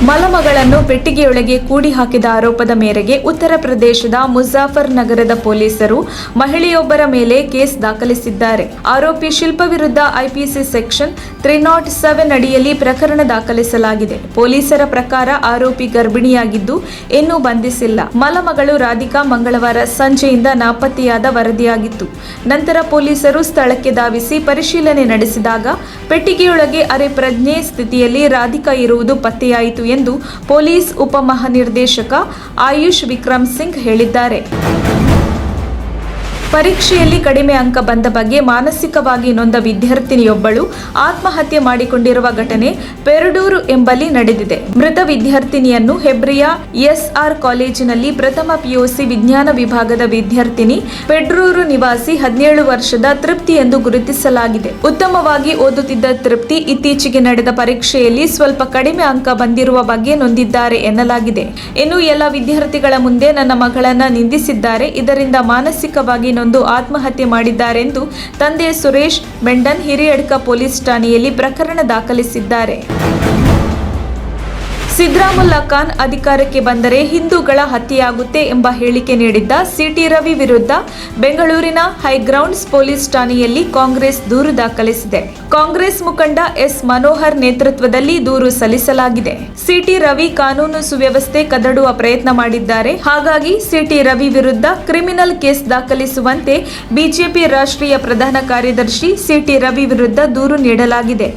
ಮಲಮಗಳನ್ನು ಪೆಟ್ಟಿಗೆಯೊಳಗೆ ಕೂಡಿ ಹಾಕಿದ ಆರೋಪದ ಮೇರೆಗೆ ಉತ್ತರ ಪ್ರದೇಶದ ಮುಜಾಫರ್ ನಗರದ ಪೊಲೀಸರು ಮಹಿಳೆಯೊಬ್ಬರ ಮೇಲೆ ಕೇಸ್ ದಾಖಲಿಸಿದ್ದಾರೆ. ಆರೋಪಿ ಶಿಲ್ಪ ವಿರುದ್ಧ ಐಪಿಸಿ ಸೆಕ್ಷನ್ 307 ಅಡಿಯಲ್ಲಿ ಪ್ರಕರಣ ದಾಖಲಿಸಲಾಗಿದೆ. ಪೊಲೀಸರ ಪ್ರಕಾರ ಆರೋಪಿ ಗರ್ಭಿಣಿಯಾಗಿದ್ದು ಇನ್ನೂ ಬಂಧಿಸಿಲ್ಲ. ಮಲಮಗಳು ರಾಧಿಕಾ ಮಂಗಳವಾರ ಸಂಜೆಯಿಂದ ನಾಪತ್ತೆಯಾದ ವರದಿಯಾಗಿತ್ತು. ನಂತರ ಪೊಲೀಸರು ಸ್ಥಳಕ್ಕೆ ಧಾವಿಸಿ ಪರಿಶೀಲನೆ ನಡೆಸಿದಾಗ ಪೆಟ್ಟಿಗೆಯೊಳಗೆ ಅರೆ ಪ್ರಜ್ಞೆ ಸ್ಥಿತಿಯಲ್ಲಿ ರಾಧಿಕಾ ಇರುವುದು ಪತ್ತೆಯಾಯಿತು ಎಂದು ಪೊಲೀಸ್ ಉಪಮಹಾನಿರ್ದೇಶಕ ಆಯುಷ್ ವಿಕ್ರಮ್ ಸಿಂಗ್ ಹೇಳಿದ್ದಾರೆ. ಪರೀಕ್ಷೆಯಲ್ಲಿ ಕಡಿಮೆ ಅಂಕ ಬಂದ ಬಗ್ಗೆ ಮಾನಸಿಕವಾಗಿ ನೊಂದ ವಿದ್ಯಾರ್ಥಿನಿಯೊಬ್ಬಳು ಆತ್ಮಹತ್ಯೆ ಮಾಡಿಕೊಂಡಿರುವ ಘಟನೆ ಪೆರಡೂರು ಎಂಬಲ್ಲಿ ನಡೆದಿದೆ. ಮೃತ ವಿದ್ಯಾರ್ಥಿನಿಯನ್ನು ಹೆಬ್ರಿಯಾ ಎಸ್ಆರ್ ಕಾಲೇಜಿನಲ್ಲಿ ಪ್ರಥಮ ಪಿಯುಸಿ ವಿಜ್ಞಾನ ವಿಭಾಗದ ವಿದ್ಯಾರ್ಥಿನಿ ಪೆಡ್ರೂರು ನಿವಾಸಿ 17 ವರ್ಷದ ತೃಪ್ತಿ ಎಂದು ಗುರುತಿಸಲಾಗಿದೆ. ಉತ್ತಮವಾಗಿ ಓದುತ್ತಿದ್ದ ತೃಪ್ತಿ ಇತ್ತೀಚೆಗೆ ನಡೆದ ಪರೀಕ್ಷೆಯಲ್ಲಿ ಸ್ವಲ್ಪ ಕಡಿಮೆ ಅಂಕ ಬಂದಿರುವ ಬಗ್ಗೆ ನೊಂದಿದ್ದಾರೆ ಎನ್ನಲಾಗಿದೆ. ಇನ್ನು ಎಲ್ಲ ವಿದ್ಯಾರ್ಥಿಗಳ ಮುಂದೆ ನನ್ನ ಮಗಳನ್ನ ನಿಂದಿಸಿದ್ದಾರೆ, ಇದರಿಂದ ಮಾನಸಿಕವಾಗಿ ನೊಂದು ಆತ್ಮಹತ್ಯೆ ಮಾಡಿದ್ದಾರೆಂದು ತಂದೆ ಸುರೇಶ್ ಮೆಂಡನ್ ಹಿರಿಯಡ್ಕ ಪೊಲೀಸ್ ಠಾಣೆಯಲ್ಲಿ ಪ್ರಕರಣ ದಾಖಲಿಸಿದ್ದಾರೆ. ಸಿದ್ರಾಮುಲ್ಲಾ ಖಾನ್ ಅಧಿಕಾರಕ್ಕೆ ಬಂದರೆ ಹಿಂದೂಗಳ ಹತ್ಯೆಯಾಗುತ್ತೆ ಎಂಬ ಹೇಳಿಕೆ ನೀಡಿದ್ದ ಸಿಟಿ ರವಿ ವಿರುದ್ಧ ಬೆಂಗಳೂರಿನ ಹೈಗ್ರೌಂಡ್ಸ್ ಪೊಲೀಸ್ ಠಾಣೆಯಲ್ಲಿ ಕಾಂಗ್ರೆಸ್ ದೂರು ದಾಖಲಿಸಿದೆ. ಕಾಂಗ್ರೆಸ್ ಮುಖಂಡ ಎಸ್ ಮನೋಹರ್ ನೇತೃತ್ವದಲ್ಲಿ ದೂರು ಸಲ್ಲಿಸಲಾಗಿದೆ. ಸಿಟಿ ರವಿ ಕಾನೂನು ಸುವ್ಯವಸ್ಥೆ ಕದಡುವ ಪ್ರಯತ್ನ ಮಾಡಿದ್ದಾರೆ, ಹಾಗಾಗಿ ಸಿಟಿ ರವಿ ವಿರುದ್ಧ ಕ್ರಿಮಿನಲ್ ಕೇಸ್ ದಾಖಲಿಸುವಂತೆ ಬಿಜೆಪಿ ರಾಷ್ಟ್ರೀಯ ಪ್ರಧಾನ ಕಾರ್ಯದರ್ಶಿ ಸಿಟಿ ರವಿ ವಿರುದ್ಧ ದೂರು ನೀಡಲಾಗಿದೆ.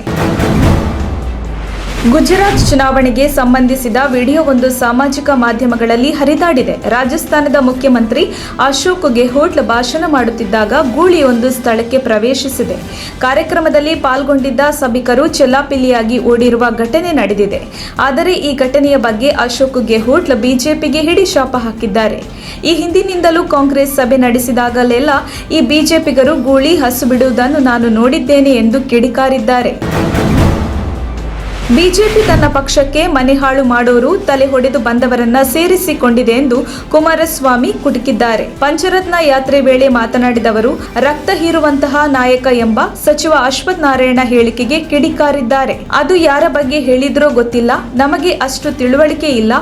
ಗುಜರಾತ್ ಚುನಾವಣೆಗೆ ಸಂಬಂಧಿಸಿದ ವಿಡಿಯೋವೊಂದು ಸಾಮಾಜಿಕ ಮಾಧ್ಯಮಗಳಲ್ಲಿ ಹರಿದಾಡಿದೆ. ರಾಜಸ್ಥಾನದ ಮುಖ್ಯಮಂತ್ರಿ ಅಶೋಕ್ ಗೆಹ್ಲೋಟ್ ಭಾಷಣ ಮಾಡುತ್ತಿದ್ದಾಗ ಗೂಳಿಯೊಂದು ಸ್ಥಳಕ್ಕೆ ಪ್ರವೇಶಿಸಿದೆ. ಕಾರ್ಯಕ್ರಮದಲ್ಲಿ ಪಾಲ್ಗೊಂಡಿದ್ದ ಸಭಿಕರು ಚೆಲ್ಲಾಪಿಲ್ಲಿಯಾಗಿ ಓಡಿರುವ ಘಟನೆ ನಡೆದಿದೆ. ಆದರೆ ಈ ಘಟನೆಯ ಬಗ್ಗೆ ಅಶೋಕ್ ಗೆಹ್ಲೋಟ್ ಬಿಜೆಪಿಗೆ ಹಿಡಿ ಶಾಪ ಹಾಕಿದ್ದಾರೆ. ಈ ಹಿಂದಿನಿಂದಲೂ ಕಾಂಗ್ರೆಸ್ ಸಭೆ ನಡೆಸಿದಾಗಲೆಲ್ಲ ಈ ಬಿಜೆಪಿಗರು ಗೂಳಿ ಹಸು ಬಿಡುವುದನ್ನು ನಾನು ನೋಡಿದ್ದೇನೆ ಎಂದು ಕಿಡಿಕಾರಿದ್ದಾರೆ. ಬಿಜೆಪಿ ತನ್ನ ಪಕ್ಷಕ್ಕೆ ಮನೆ ಹಾಳು ಮಾಡೋರು ತಲೆ ಹೊಡೆದು ಬಂದವರನ್ನ ಸೇರಿಸಿಕೊಂಡಿದೆ ಎಂದು ಕುಮಾರಸ್ವಾಮಿ ಕುಟುಕಿದ್ದಾರೆ. ಪಂಚರತ್ನ ಯಾತ್ರೆ ವೇಳೆ ಮಾತನಾಡಿದವರು ರಕ್ತ ಹೀರುವಂತಹ ನಾಯಕ ಎಂಬ ಸಚಿವ ಅಶ್ವಥ್ ನಾರಾಯಣ ಹೇಳಿಕೆಗೆ ಕಿಡಿಕಾರಿದ್ದಾರೆ. ಅದು ಯಾರ ಬಗ್ಗೆ ಹೇಳಿದ್ರೋ ಗೊತ್ತಿಲ್ಲ, ನಮಗೆ ಅಷ್ಟು ತಿಳುವಳಿಕೆ ಇಲ್ಲ,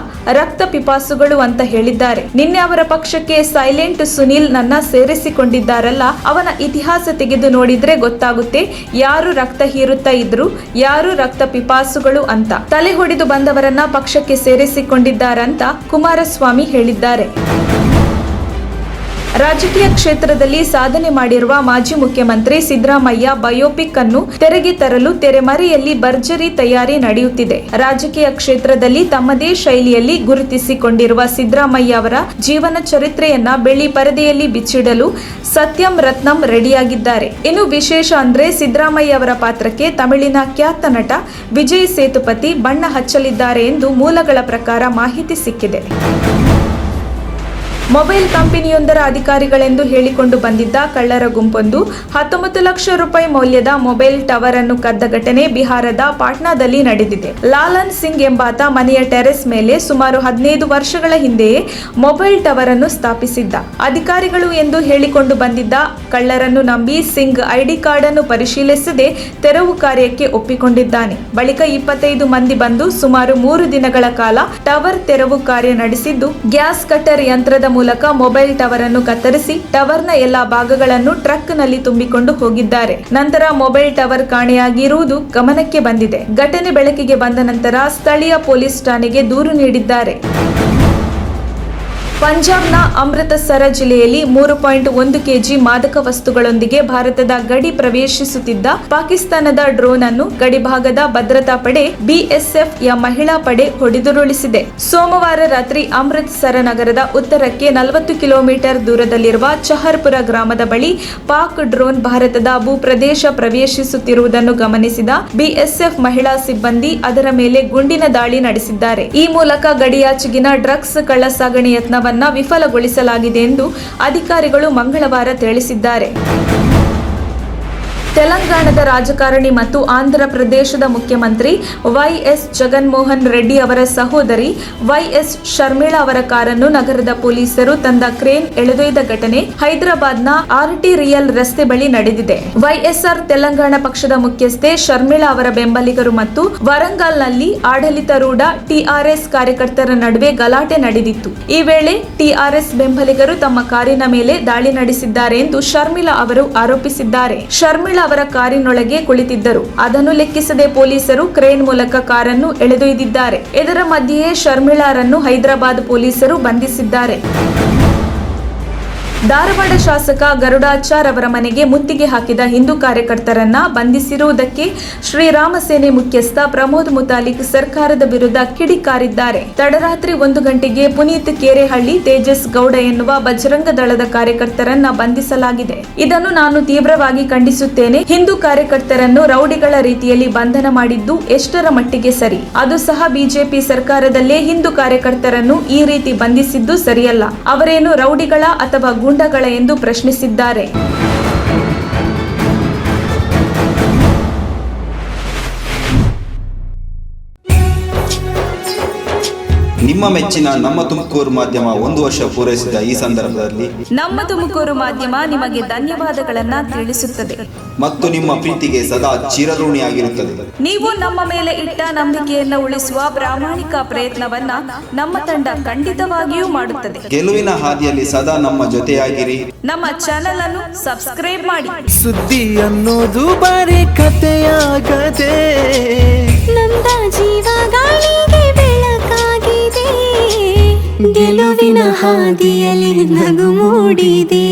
ರಕ್ತ ಪಿಪಾಸುಗಳು ಅಂತ ಹೇಳಿದ್ದಾರೆ. ನಿನ್ನೆ ಅವರ ಪಕ್ಷಕ್ಕೆ ಸೈಲೆಂಟ್ ಸುನೀಲ್ ನನ್ನ ಸೇರಿಸಿಕೊಂಡಿದ್ದಾರಲ್ಲ, ಅವನ ಇತಿಹಾಸ ತೆಗೆದು ನೋಡಿದ್ರೆ ಗೊತ್ತಾಗುತ್ತೆ ಯಾರು ರಕ್ತ ಹೀರುತ್ತಾ ಇದ್ರು, ಯಾರು ರಕ್ತ ಪಿಪಾಸು ಅಂತ. ತಲೆ ಹೊಡೆದು ಬಂದವರನ್ನ ಪಕ್ಷಕ್ಕೆ ಸೇರಿಸಿಕೊಂಡಿದ್ದಾರಂತ ಕುಮಾರಸ್ವಾಮಿ ಹೇಳಿದ್ದಾರೆ. ರಾಜಕೀಯ ಕ್ಷೇತ್ರದಲ್ಲಿ ಸಾಧನೆ ಮಾಡಿರುವ ಮಾಜಿ ಮುಖ್ಯಮಂತ್ರಿ ಸಿದ್ದರಾಮಯ್ಯ ಬಯೋಪಿಕ್ ಅನ್ನು ತೆರೆಗೆ ತರಲು ತೆರೆಮರೆಯಲ್ಲಿ ಭರ್ಜರಿ ತಯಾರಿ ನಡೆಯುತ್ತಿದೆ. ರಾಜಕೀಯ ಕ್ಷೇತ್ರದಲ್ಲಿ ತಮ್ಮದೇ ಶೈಲಿಯಲ್ಲಿ ಗುರುತಿಸಿಕೊಂಡಿರುವ ಸಿದ್ದರಾಮಯ್ಯ ಅವರ ಜೀವನ ಚರಿತ್ರೆಯನ್ನ ಬೆಳ್ಳಿ ಪರದೆಯಲ್ಲಿ ಬಿಚ್ಚಿಡಲು ಸತ್ಯಂ ರತ್ನಂ ರೆಡಿಯಾಗಿದ್ದಾರೆ. ಇನ್ನು ವಿಶೇಷ ಅಂದ್ರೆ ಸಿದ್ದರಾಮಯ್ಯ ಅವರ ಪಾತ್ರಕ್ಕೆ ತಮಿಳಿನ ಖ್ಯಾತ ನಟ ವಿಜಯ್ ಸೇತುಪತಿ ಬಣ್ಣ ಹಚ್ಚಲಿದ್ದಾರೆ ಎಂದು ಮೂಲಗಳ ಪ್ರಕಾರ ಮಾಹಿತಿ ಸಿಕ್ಕಿದೆ. ಮೊಬೈಲ್ ಕಂಪನಿಯೊಂದರ ಅಧಿಕಾರಿಗಳೆಂದು ಹೇಳಿಕೊಂಡು ಬಂದಿದ್ದ ಕಳ್ಳರ ಗುಂಪೊಂದು 19 ಲಕ್ಷ ರೂಪಾಯಿ ಮೌಲ್ಯದ ಮೊಬೈಲ್ ಟವರ್ ಅನ್ನು ಕದ್ದ ಘಟನೆ ಬಿಹಾರದ ಪಾಟ್ನಾದಲ್ಲಿ ನಡೆದಿದೆ. ಲಾಲನ್ ಸಿಂಗ್ ಎಂಬಾತ ಮನೆಯ ಟೆರೆಸ್ ಮೇಲೆ ಸುಮಾರು 15 ವರ್ಷಗಳ ಹಿಂದೆಯೇ ಮೊಬೈಲ್ ಟವರ್ ಅನ್ನು ಸ್ಥಾಪಿಸಿದ್ದ. ಅಧಿಕಾರಿಗಳು ಎಂದು ಹೇಳಿಕೊಂಡು ಬಂದಿದ್ದ ಕಳ್ಳರನ್ನು ನಂಬಿ ಸಿಂಗ್ ಐಡಿ ಕಾರ್ಡ್ ಅನ್ನು ಪರಿಶೀಲಿಸದೆ ತೆರವು ಕಾರ್ಯಕ್ಕೆ ಒಪ್ಪಿಕೊಂಡಿದ್ದಾನೆ. ಬಳಿಕ 25 ಮಂದಿ ಬಂದು ಸುಮಾರು 3 ದಿನಗಳ ಕಾಲ ಟವರ್ ತೆರವು ಕಾರ್ಯ ನಡೆಸಿದ್ದು, ಗ್ಯಾಸ್ ಕಟ್ಟರ್ ಯಂತ್ರದ ಮೂಲಕ ಮೊಬೈಲ್ ಟವರ್ ಅನ್ನು ಕತ್ತರಿಸಿ ಟವರ್ನ ಎಲ್ಲಾ ಭಾಗಗಳನ್ನು ಟ್ರಕ್ ನಲ್ಲಿ ತುಂಬಿಕೊಂಡು ಹೋಗಿದ್ದಾರೆ. ನಂತರ ಮೊಬೈಲ್ ಟವರ್ ಕಾಣೆಯಾಗಿರುವುದು ಗಮನಕ್ಕೆ ಬಂದಿದೆ. ಘಟನೆ ಬೆಳಕಿಗೆ ಬಂದ ನಂತರ ಸ್ಥಳೀಯ ಪೊಲೀಸ್ ಠಾಣೆಗೆ ದೂರು ನೀಡಿದ್ದಾರೆ. ಪಂಜಾಬ್ನ ಅಮೃತಸರ ಜಿಲ್ಲೆಯಲ್ಲಿ 3.1 ಕೆಜಿ ಮಾದಕ ವಸ್ತುಗಳೊಂದಿಗೆ ಭಾರತದ ಗಡಿ ಪ್ರವೇಶಿಸುತ್ತಿದ್ದ ಪಾಕಿಸ್ತಾನದ ಡ್ರೋನ್ ಅನ್ನು ಗಡಿಭಾಗದ ಭದ್ರತಾ ಪಡೆ ಬಿಎಸ್ಎಫ್ ಯ ಮಹಿಳಾ ಪಡೆ ಹೊಡೆದುರುಳಿಸಿದೆ. ಸೋಮವಾರ ರಾತ್ರಿ ಅಮೃತಸರ ನಗರದ ಉತ್ತರಕ್ಕೆ 40 ಕಿಲೋಮೀಟರ್ ದೂರದಲ್ಲಿರುವ ಚಹರ್ಪುರ ಗ್ರಾಮದ ಬಳಿ ಪಾಕ್ ಡ್ರೋನ್ ಭಾರತದ ಭೂಪ್ರದೇಶ ಪ್ರವೇಶಿಸುತ್ತಿರುವುದನ್ನು ಗಮನಿಸಿದ ಬಿಎಸ್ಎಫ್ ಮಹಿಳಾ ಸಿಬ್ಬಂದಿ ಅದರ ಮೇಲೆ ಗುಂಡಿನ ದಾಳಿ ನಡೆಸಿದ್ದಾರೆ. ಈ ಮೂಲಕ ಗಡಿಯಾಚೆಗಿನ ಡ್ರಗ್ಸ್ ಕಳ್ಳಸಾಗಣೆ ಯತ್ನ ವಿಫಲಗೊಳಿಸಲಾಗಿದೆ ಎಂದು ಅಧಿಕಾರಿಗಳು ಮಂಗಳವಾರ ತಿಳಿಸಿದ್ದಾರೆ. ತೆಲಂಗಾಣದ ರಾಜಕಾರಣಿ ಮತ್ತು ಆಂಧ್ರ ಪ್ರದೇಶದ ಮುಖ್ಯಮಂತ್ರಿ ವೈಎಸ್ ಜಗನ್ಮೋಹನ್ ರೆಡ್ಡಿ ಅವರ ಸಹೋದರಿ ವೈಎಸ್ ಶರ್ಮಿಳಾ ಅವರ ಕಾರನ್ನು ನಗರದ ಪೊಲೀಸರು ತಂದ ಕ್ರೇನ್ ಎಳೆದೊಯ್ದ ಘಟನೆ ಹೈದರಾಬಾದ್ನ ಆರ್ಟಿ ರಿಯಲ್ ರಸ್ತೆ ಬಳಿ ನಡೆದಿದೆ. ವೈಎಸ್ಆರ್ ತೆಲಂಗಾಣ ಪಕ್ಷದ ಮುಖ್ಯಸ್ಥೆ ಶರ್ಮಿಳಾ ಅವರ ಬೆಂಬಲಿಗರು ಮತ್ತು ವರಂಗಲ್ನಲ್ಲಿ ಆಡಳಿತಾರೂಢ ಟಿಆರ್ಎಸ್ ಕಾರ್ಯಕರ್ತರ ನಡುವೆ ಗಲಾಟೆ ನಡೆದಿತ್ತು. ಈ ವೇಳೆ ಟಿಆರ್ಎಸ್ ಬೆಂಬಲಿಗರು ತಮ್ಮ ಕಾರಿನ ಮೇಲೆ ದಾಳಿ ನಡೆಸಿದ್ದಾರೆ ಎಂದು ಶರ್ಮಿಳಾ ಅವರು ಆರೋಪಿಸಿದ್ದಾರೆ. ಶರ್ಮಿಳಾ ಅವರ ಕಾರಿನೊಳಗೆ ಕುಳಿತಿದ್ದರು. ಅದನ್ನು ಲೆಕ್ಕಿಸದೆ ಪೊಲೀಸರು ಕ್ರೇನ್ ಮೂಲಕ ಕಾರನ್ನು ಎಳೆದೊಯ್ದಿದ್ದಾರೆ. ಇದರ ಮಧ್ಯೆಯೇ ಶರ್ಮಿಳಾರನ್ನು ಹೈದರಾಬಾದ್ ಪೊಲೀಸರು ಬಂಧಿಸಿದ್ದಾರೆ. ಧಾರವಾಡ ಶಾಸಕ ಗರುಡಾಚಾರ್ ಅವರ ಮನೆಗೆ ಮುತ್ತಿಗೆ ಹಾಕಿದ ಹಿಂದೂ ಕಾರ್ಯಕರ್ತರನ್ನ ಬಂಧಿಸಿರುವುದಕ್ಕೆ ಶ್ರೀರಾಮ ಸೇನೆ ಮುಖ್ಯಸ್ಥ ಪ್ರಮೋದ್ ಮುತಾಲಿಕ್ ಸರ್ಕಾರದ ವಿರುದ್ಧ ಕಿಡಿಕಾರಿದ್ದಾರೆ. ತಡರಾತ್ರಿ 1 ಗಂಟೆಗೆ ಪುನೀತ್ ಕೇರೆಹಳ್ಳಿ, ತೇಜಸ್ ಗೌಡ ಎನ್ನುವ ಬಜರಂಗ ದಳದ ಕಾರ್ಯಕರ್ತರನ್ನ ಬಂಧಿಸಲಾಗಿದೆ. ಇದನ್ನು ನಾನು ತೀವ್ರವಾಗಿ ಖಂಡಿಸುತ್ತೇನೆ. ಹಿಂದೂ ಕಾರ್ಯಕರ್ತರನ್ನು ರೌಡಿಗಳ ರೀತಿಯಲ್ಲಿ ಬಂಧನ ಮಾಡಿದ್ದು ಎಷ್ಟರ ಮಟ್ಟಿಗೆ ಸರಿ? ಅದು ಸಹ ಬಿಜೆಪಿ ಸರ್ಕಾರದಲ್ಲೇ ಹಿಂದೂ ಕಾರ್ಯಕರ್ತರನ್ನು ಈ ರೀತಿ ಬಂಧಿಸಿದ್ದು ಸರಿಯಲ್ಲ. ಅವರೇನು ರೌಡಿಗಳ ಅಥವಾ ಗೂಂಡಗಳ ಎಂದು ಪ್ರಶ್ನಿಸಿದ್ದಾರೆ. ನಿಮ್ಮ ಮೆಚ್ಚಿನ ನಮ್ಮ ತುಮಕೂರು ಮಾಧ್ಯಮ 1 ವರ್ಷ ಪೂರೈಸಿದ ಈ ಸಂದರ್ಭದಲ್ಲಿ ನಮ್ಮ ತುಮಕೂರು ಮಾಧ್ಯಮ ನಿಮಗೆ ಧನ್ಯವಾದಗಳನ್ನ ತಿಳಿಸುತ್ತದೆ ಮತ್ತು ನಿಮ್ಮ ಪ್ರೀತಿಗೆ ಸದಾ ಚಿರಋಣಿಯಾಗಿರುತ್ತದೆ. ನೀವು ನಮ್ಮ ಮೇಲೆ ಇಟ್ಟ ನಂಬಿಕೆಯನ್ನು ಉಳಿಸುವ ಪ್ರಾಮಾಣಿಕ ಪ್ರಯತ್ನವನ್ನ ನಮ್ಮ ತಂಡ ಖಂಡಿತವಾಗಿಯೂ ಮಾಡುತ್ತದೆ. ಗೆಲುವಿನ ಹಾದಿಯಲ್ಲಿ ಸದಾ ನಮ್ಮ ಜೊತೆಯಾಗಿರಿ. ನಮ್ಮ ಚಾನೆಲ್ ಅನ್ನು ಸಬ್ಸ್ಕ್ರೈಬ್ ಮಾಡಿ. ಸುದ್ದಿ ಅನ್ನೋದು ಬರೀ ಕಥೆಯಾಗದೆ ನಮ್ದ ಜೀವ ಗಾಳಿಗೆ ಬೆಳಕಾಗಿದೆ, ಗೆಲುವಿನ ಹಾದಿಯಲ್ಲಿ ನಗು ಮೂಡಿದೆ.